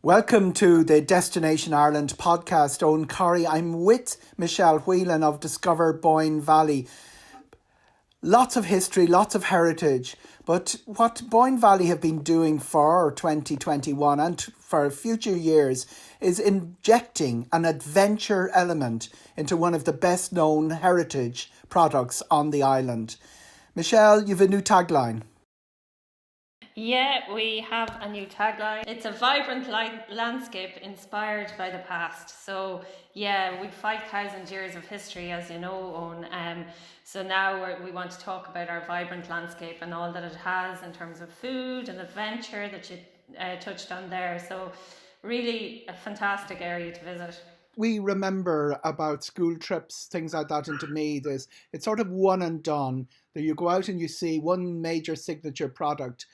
Welcome to the Destination Ireland podcast. Owen Corry. I'm with Michelle Whelan of Discover Boyne Valley. Lots of history, lots of heritage, but what Boyne Valley have been doing for 2021 and for future years is injecting an adventure element into one of the best known heritage products on the island. Michelle, you've a new tagline. Yeah, we have a new tagline. It's a vibrant landscape inspired by the past. So, yeah, we've 5,000 years of history, as you know, Owen. So now we want to talk about our vibrant landscape and all that it has in terms of food and adventure that you touched on there. So, really a fantastic area to visit. We remember about school trips, things like that into Meath. It's sort of one and done. That you go out and you see one major signature product.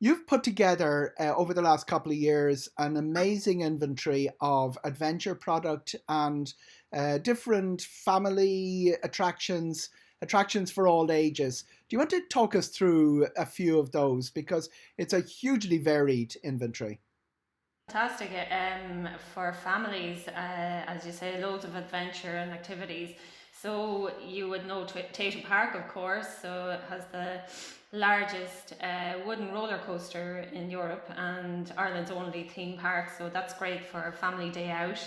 You've put together over the last couple of years an amazing inventory of adventure product and different family attractions for all ages. Do you want to talk us through a few of those? Because it's a hugely varied inventory. Fantastic for families, as you say, loads of adventure and activities. So you would know Tato Park, of course. So it has the largest wooden roller coaster in Europe and Ireland's only theme park. So that's great for a family day out.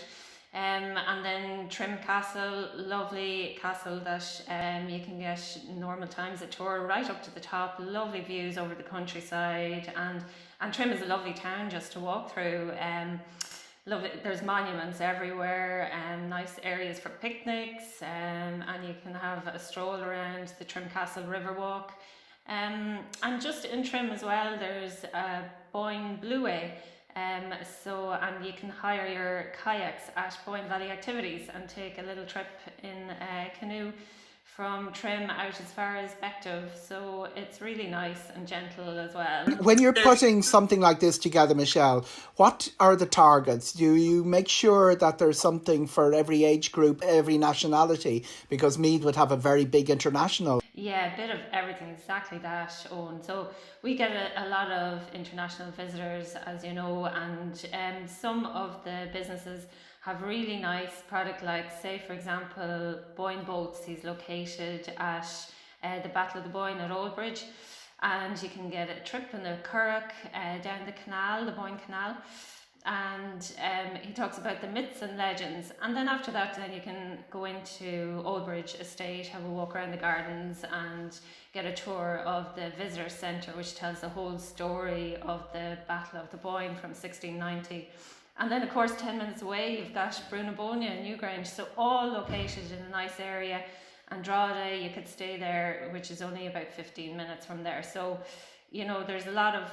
And then Trim Castle, lovely castle that you can get normal times a tour right up to the top, lovely views over the countryside, and Trim is a lovely town just to walk through. Lovely, there's monuments everywhere, nice areas for picnics, and you can have a stroll around the Trim Castle Riverwalk. And just in Trim as well, there's a Boyne Blueway. And you can hire your kayaks at Boyne Valley Activities and take a little trip in a canoe from Trim out as far as Bective. So it's really nice and gentle as well. When you're putting something like this together, Michelle, what are the targets? Do you make sure that there's something for every age group, every nationality? Because Meath would have a very big international. Yeah, a bit of everything, exactly that, Owen. So we get a lot of international visitors, as you know, and some of the businesses have really nice product, like, say, for example, Boyne Boats. He's located at the Battle of the Boyne at Old Bridge, and you can get a trip in the Curragh down the canal, the Boyne Canal. And he talks about the myths and legends, and then after that then you can go into Old Bridge Estate, have a walk around the gardens and get a tour of the visitor centre, which tells the whole story of the Battle of the Boyne from 1690. And then of course 10 minutes away you've got Brunabonia and Newgrange, so all located in a nice area. And Drogheda, you could stay there, which is only about 15 minutes from there. So you know, there's a lot of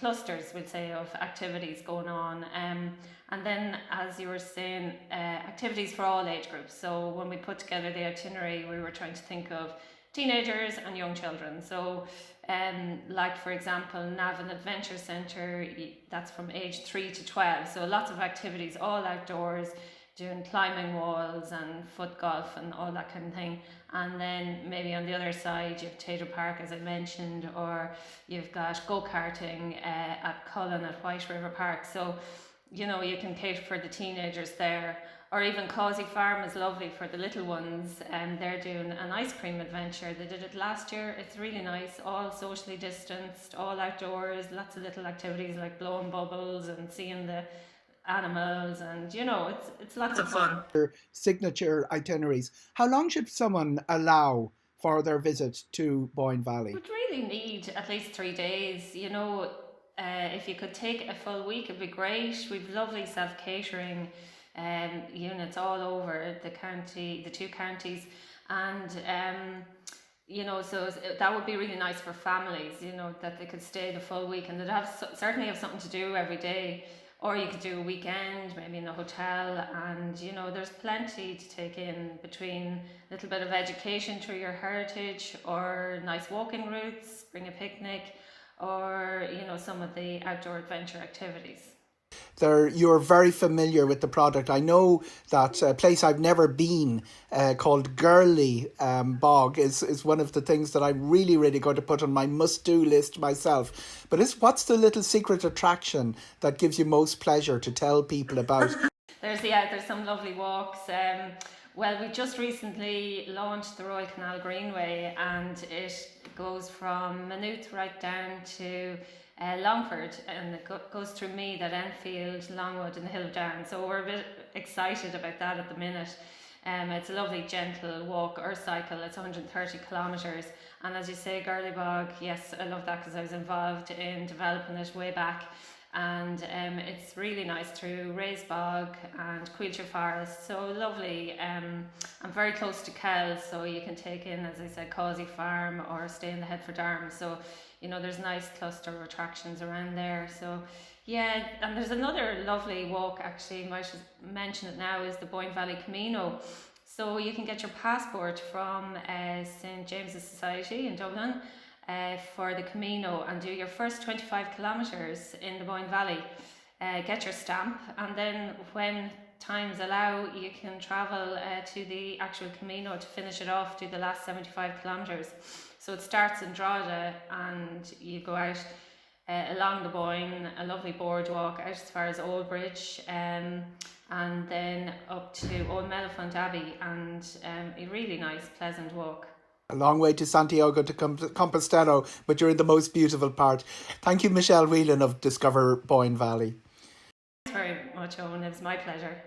clusters, we'll say, of activities going on. And then, as you were saying, activities for all age groups. So when we put together the itinerary, we were trying to think of teenagers and young children. So like, for example, Navan Adventure Centre, that's from age 3 to 12. So lots of activities, all outdoors, doing climbing walls and foot golf and all that kind of thing. And then maybe on the other side you have Tato Park, as I mentioned, or you've got go-karting at Cullen at White River Park. So you know, you can cater for the teenagers there. Or even Causey Farm is lovely for the little ones, and they're doing an ice cream adventure. They did it last year. It's really nice, all socially distanced, all outdoors, lots of little activities like blowing bubbles and seeing the animals, and you know, it's lots of fun. Signature itineraries. How long should someone allow for their visit to Boyne Valley? Would really need at least 3 days. You know, if you could take a full week, it'd be great. We've lovely self-catering units all over the county, the two counties, and you know, so that would be really nice for families, you know, that they could stay the full week and they'd have certainly have something to do every day. Or you could do a weekend, maybe in a hotel, and you know, there's plenty to take in, between a little bit of education through your heritage, or nice walking routes, bring a picnic, or you know, some of the outdoor adventure activities. you're very familiar with the product. I know that a place I've never been called Girly Bog is one of the things that I'm really, really going to put on my must-do list myself. But what's the little secret attraction that gives you most pleasure to tell people about? There's some lovely walks. Well, we just recently launched the Royal Canal Greenway, and it goes from Maynooth right down to Longford, and it goes through Meath at Enfield, Longwood and the Hill of Down. So we're a bit excited about that at the minute. It's a lovely gentle walk or cycle. It's 130 kilometres, and as you say, Girly Bog, yes, I love that because I was involved in developing it way back. And it's really nice through Raised Bog and Quilcher Forest, so lovely. I'm very close to Kells, so you can take in, as I said, Causey Farm or stay in the Headford Arms. So, you know, there's a nice cluster of attractions around there. So, yeah, and there's another lovely walk, actually, I might mention it now, is the Boyne Valley Camino. So you can get your passport from St James's Society in Dublin for the Camino and do your first 25 kilometres in the Boyne Valley. Get your stamp, and then when times allow, you can travel to the actual Camino to finish it off, do the last 75 kilometres. So it starts in Drogheda and you go out along the Boyne, a lovely boardwalk out as far as Old Bridge, and then up to Old Mellifont Abbey, and a really nice, pleasant walk. A long way to Santiago de Compostela, but you're in the most beautiful part. Thank you, Michelle Whelan of Discover Boyne Valley. Thanks very much, Eoghan. It was my pleasure.